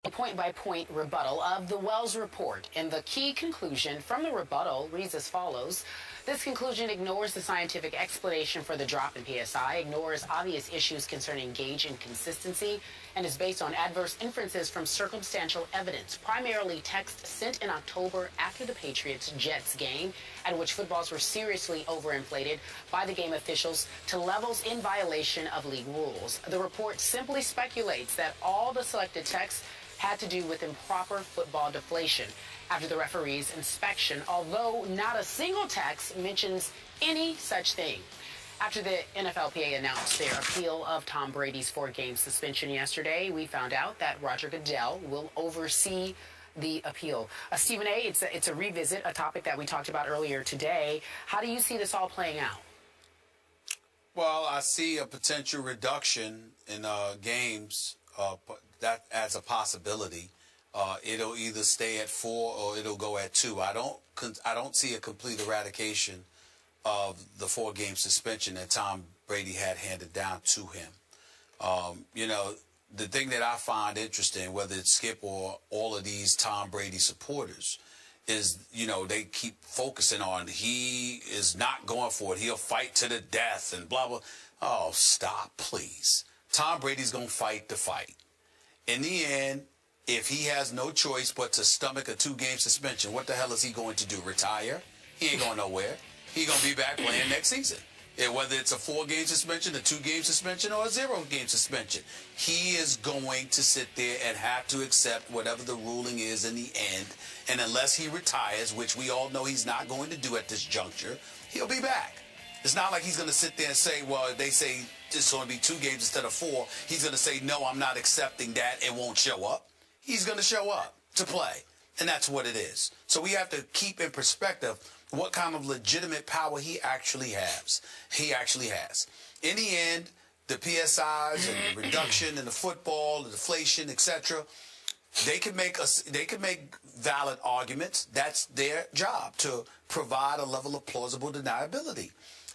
point-by-point rebuttal of the Wells report. And the key conclusion from the rebuttal reads as follows. This conclusion ignores the scientific explanation for the drop in PSI, ignores obvious issues concerning gauge inconsistency, and is based on adverse inferences from circumstantial evidence, primarily text sent in October after the Patriots-Jets game, at which footballs were seriously overinflated by the game officials to levels in violation of league rules. The report simply speculates that all the selected texts had to do with improper football deflation after the referee's inspection, although not a single text mentions any such thing. After the NFLPA announced their appeal of Tom Brady's 4-game suspension yesterday, we found out that Roger Goodell will oversee the appeal. Stephen A., it's a revisit, a topic that we talked about earlier today. How do you see this all playing out? Well, I see a potential reduction in games. That as a possibility. It'll either stay at 4 or it'll go at 2. I don't see a complete eradication of the 4-game suspension that Tom Brady had handed down to him. You know, the thing that I find interesting, whether it's Skip or all of these Tom Brady supporters, is, you know, they keep focusing on he is not going for it. He'll fight to the death and blah, blah. Oh, stop, please. Tom Brady's going to fight the fight. In the end, if he has no choice but to stomach a 2-game suspension, what the hell is he going to do? Retire? He ain't going nowhere. He's going to be back playing next season. And whether it's a 4-game suspension, a 2-game suspension, or a 0-game suspension, he is going to sit there and have to accept whatever the ruling is in the end. And unless he retires, which we all know he's not going to do at this juncture, he'll be back. It's not like he's going to sit there and say, well, they say it's going to be 2 games instead of 4. He's going to say, no, I'm not accepting that, and won't show up. He's going to show up to play, and that's what it is. So we have to keep in perspective what kind of legitimate power he actually has. In the end, the PSIs and the reduction in the football, the deflation, etc., they can make valid arguments. That's their job, to provide a level of plausible deniability.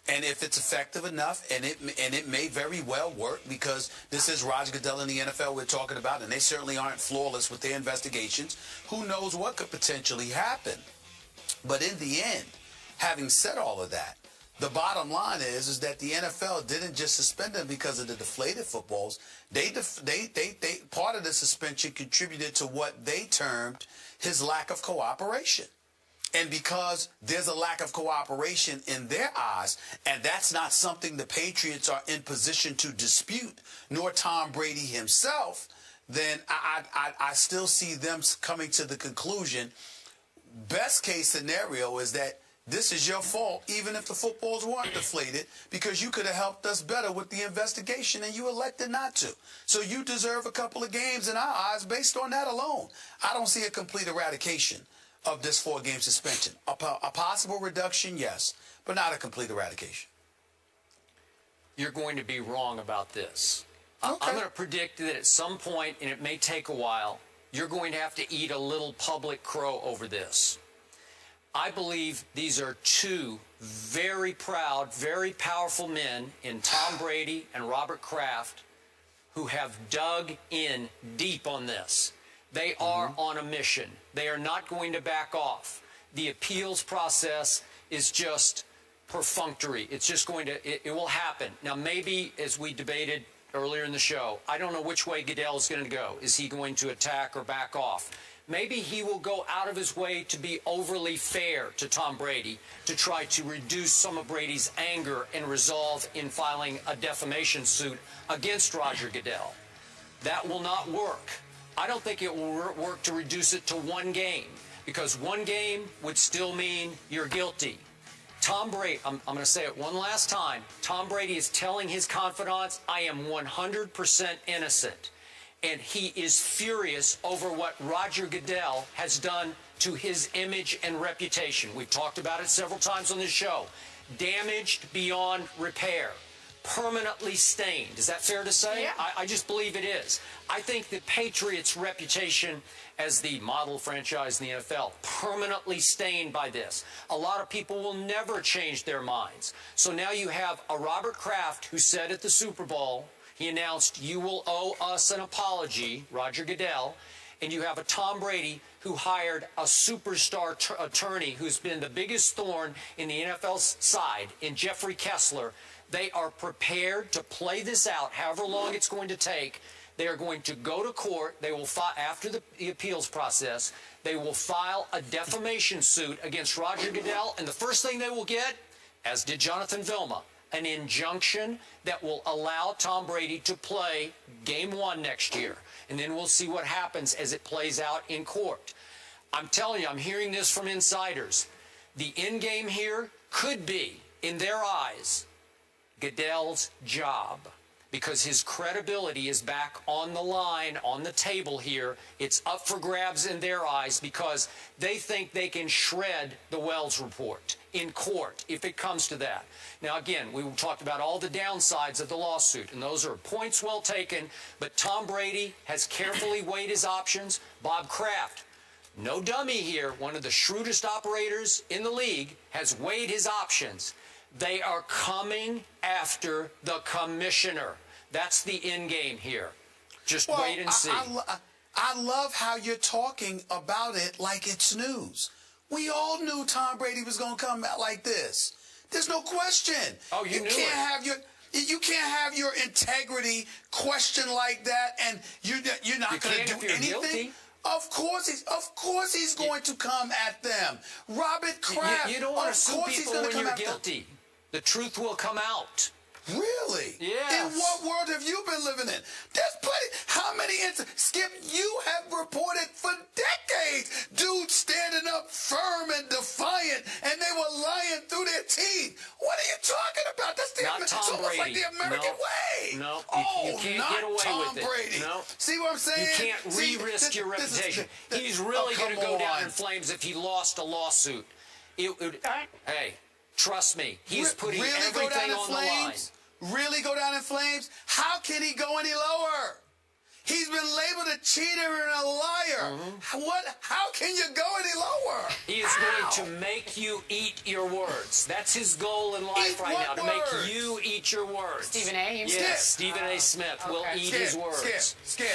And if it's effective enough, and it may very well work, because this is Roger Goodell in the NFL we're talking about, and they certainly aren't flawless with their investigations. Who knows what could potentially happen? But in the end, having said all of that, the bottom line is that the NFL didn't just suspend him because of the deflated footballs. They part of the suspension contributed to what they termed his lack of cooperation. And because there's a lack of cooperation in their eyes, and that's not something the Patriots are in position to dispute, nor Tom Brady himself, then I still see them coming to the conclusion, best case scenario is that this is your fault, even if the footballs weren't deflated, because you could have helped us better with the investigation and you elected not to. So you deserve a couple of games in our eyes based on that alone. I don't see a complete eradication of this 4-game suspension. A possible reduction, yes, but not a complete eradication. You're going to be wrong about this. Okay. I'm going to predict that at some point, and it may take a while, you're going to have to eat a little public crow over this. I believe these are 2 very proud, very powerful men in Tom Brady and Robert Kraft who have dug in deep on this. They are on a mission. They are not going to back off. The appeals process is just perfunctory. It's just going to, it will happen. Now, maybe, as we debated earlier in the show, I don't know which way Goodell is going to go. Is he going to attack or back off? Maybe he will go out of his way to be overly fair to Tom Brady, to try to reduce some of Brady's anger and resolve in filing a defamation suit against Roger Goodell. That will not work. I don't think it will work to reduce it to 1 game, because 1 game would still mean you're guilty. Tom Brady, I'm going to say it one last time, Tom Brady is telling his confidants, I am 100% innocent. And he is furious over what Roger Goodell has done to his image and reputation. We've talked about it several times on this show. Damaged beyond repair. Permanently stained. Is that fair to say? Yeah. I just believe it is. I think the Patriots' reputation as the model franchise in the NFL, permanently stained by this. A lot of people will never change their minds. So now you have a Robert Kraft who said at the Super Bowl, he announced, you will owe us an apology, Roger Goodell. and you have a Tom Brady who hired a superstar attorney who's been the biggest thorn in the NFL's side, in Jeffrey Kessler. They are prepared to play this out, however long it's going to take. They are going to go to court. They will file, after the appeals process, they will file a defamation suit against Roger Goodell, and the first thing they will get, as did Jonathan Vilma, an injunction that will allow Tom Brady to play Game 1 next year. And then we'll see what happens as it plays out in court. I'm telling you, I'm hearing this from insiders. The end game here could be, in their eyes, Goodell's job, because his credibility is back on the line, on the table here. It's up for grabs in their eyes because they think they can shred the Wells report in court if it comes to that. Now, again, we talked about all the downsides of the lawsuit, and those are points well taken, but Tom Brady has carefully weighed his options. Bob Kraft, no dummy here, one of the shrewdest operators in the league, has weighed his options. They are coming after the commissioner. That's the end game here. Just wait and see. I love how you're talking about it like it's news. We all knew Tom Brady was going to come out like this. There's no question. Oh, you knew it. You can't have your integrity questioned like that, and you're not going to do anything. Guilty. Of course he's going to come at them. Robert Kraft. You don't want to sue people when you're after guilty. The truth will come out. Really? Yes. In what world have you been living in? There's plenty. How many incidents? Skip, you have reported for decades dudes standing up firm and defiant, and they were lying through their teeth. What are you talking about? That's Not Tom Brady. Like the American way. No, you can't get away Tom with it. Brady. No. See what I'm saying? You can't re-risk your reputation. He's really going to go down in flames if he lost a lawsuit. Hey, trust me, he's putting everything on the line. Really go down in flames? How can he go any lower? He's been labeled a cheater and a liar. How can you go any lower? He is going to make you eat your words. That's his goal in life right now, to make you eat your words. Stephen A. Yes, Stephen A. Smith will eat his words. Skip.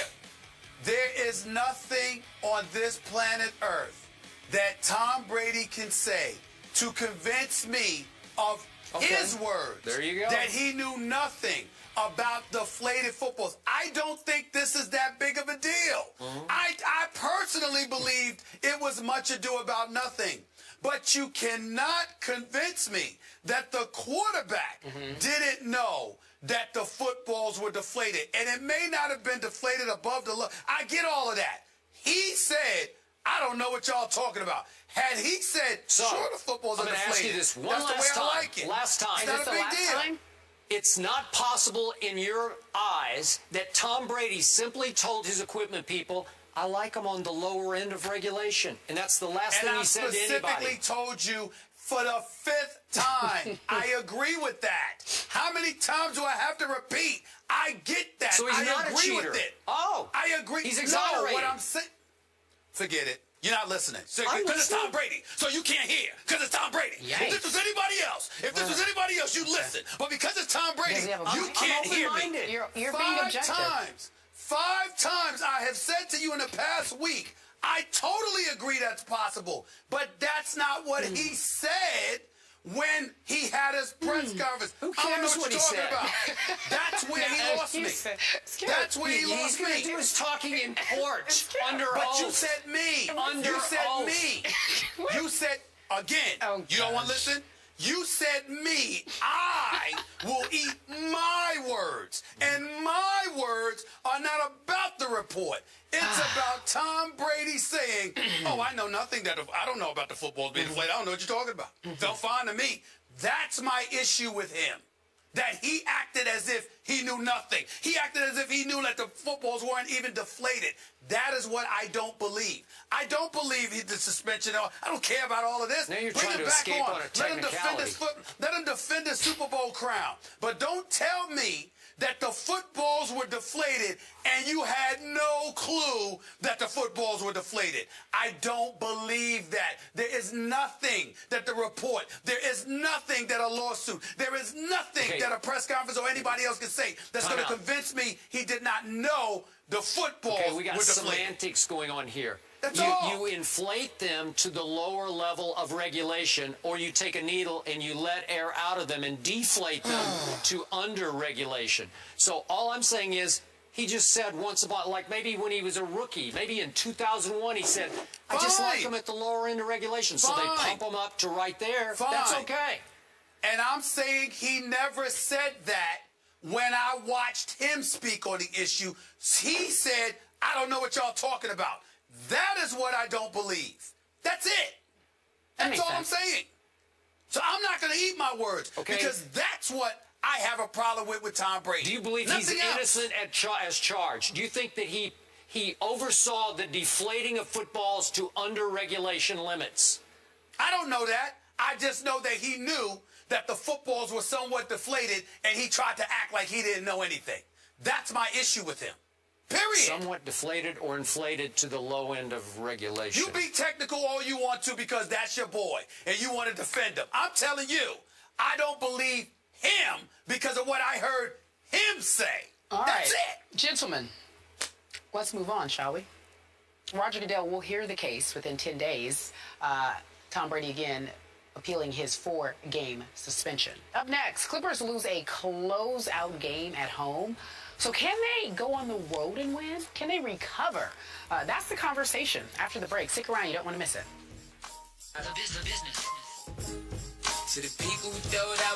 There is nothing on this planet Earth that Tom Brady can say to convince me of his words. There you go. That he knew nothing about deflated footballs. I don't think this is that big of a deal. I personally believed it was much ado about nothing. But you cannot convince me that the quarterback didn't know that the footballs were deflated. And it may not have been deflated above the low. I get all of that. He said, I don't know what y'all talking about. Had he said, sure, the footballs are deflated. I'm going to ask you this one That's last the way time. I like it. Last time. It's not a big deal. Time? It's not possible in your eyes that Tom Brady simply told his equipment people, I like them on the lower end of regulation. And that's the last thing he said to anybody. And I specifically told you for the 5th time. I agree with that. How many times do I have to repeat? I get that. So he's not a cheater. With it. Oh. I agree. He's exonerated. No, what I'm saying. Forget it. You're not listening. I'm Because it's listening. Tom Brady. So you can't hear. Because it's Tom Brady. Yikes. If this was anybody else, you'd listen. But because it's Tom Brady, you can't hear me. You're being objective. Five times I have said to you in the past week, I totally agree that's possible. But that's not what he said when he had his press conference. Who I don't know cares what what you're he talking said? about. That's where he lost me. That's where he lost me. He was talking in court under But oath. you said me. Under You said oath. me. You said, again, you don't want to listen? You said me. I will eat my words. And my words are not about the report. It's about Tom Brady saying, oh, I know nothing. I don't know about the football being deflated. I don't know what you're talking about. Felt fine to me. That's my issue with him. That he acted as if he knew nothing. He acted as if he knew that the footballs weren't even deflated. That is what I don't believe. I don't believe the suspension. I don't care about all of this. Now you're Bring trying it to back escape on. on a technicality. Let him defend his Super Bowl crown. But don't tell me that the footballs were deflated and you had no clue that the footballs were deflated. I don't believe that. There is nothing that the report, there is nothing that a lawsuit, there is nothing that a press conference or anybody else can say that's going to convince me he did not know the football. Okay, we got were deflated. semantics going on here. That's all. You inflate them to the lower level of regulation, or you take a needle and you let air out of them and deflate them to under regulation. So all I'm saying is, he just said once about, like maybe when he was a rookie, maybe in 2001, he said, I just like him at the lower end of regulation. So they pump him up to right there. That's okay. And I'm saying he never said that when I watched him speak on the issue. He said, I don't know what y'all talking about. That is what I don't believe. That's it. That's all I'm saying. So I'm not going to eat my words because that's what I have a problem with Tom Brady. Do you believe he's innocent as charged? Do you think that he oversaw the deflating of footballs to under regulation limits? I don't know that. I just know that he knew that the footballs were somewhat deflated and he tried to act like he didn't know anything. That's my issue with him. Period. Somewhat deflated or inflated to the low end of regulation. You be technical all you want to because that's your boy and you want to defend him. I'm telling you, I don't believe him because of what I heard him say. That's it. Gentlemen, let's move on, shall we? Roger Goodell will hear the case within 10 days. Tom Brady again appealing his 4-game suspension. Up next, Clippers lose a closeout game at home. So can they go on the road and win? Can they recover? That's the conversation after the break. Stick around. You don't want to miss it. To the people who throw it out.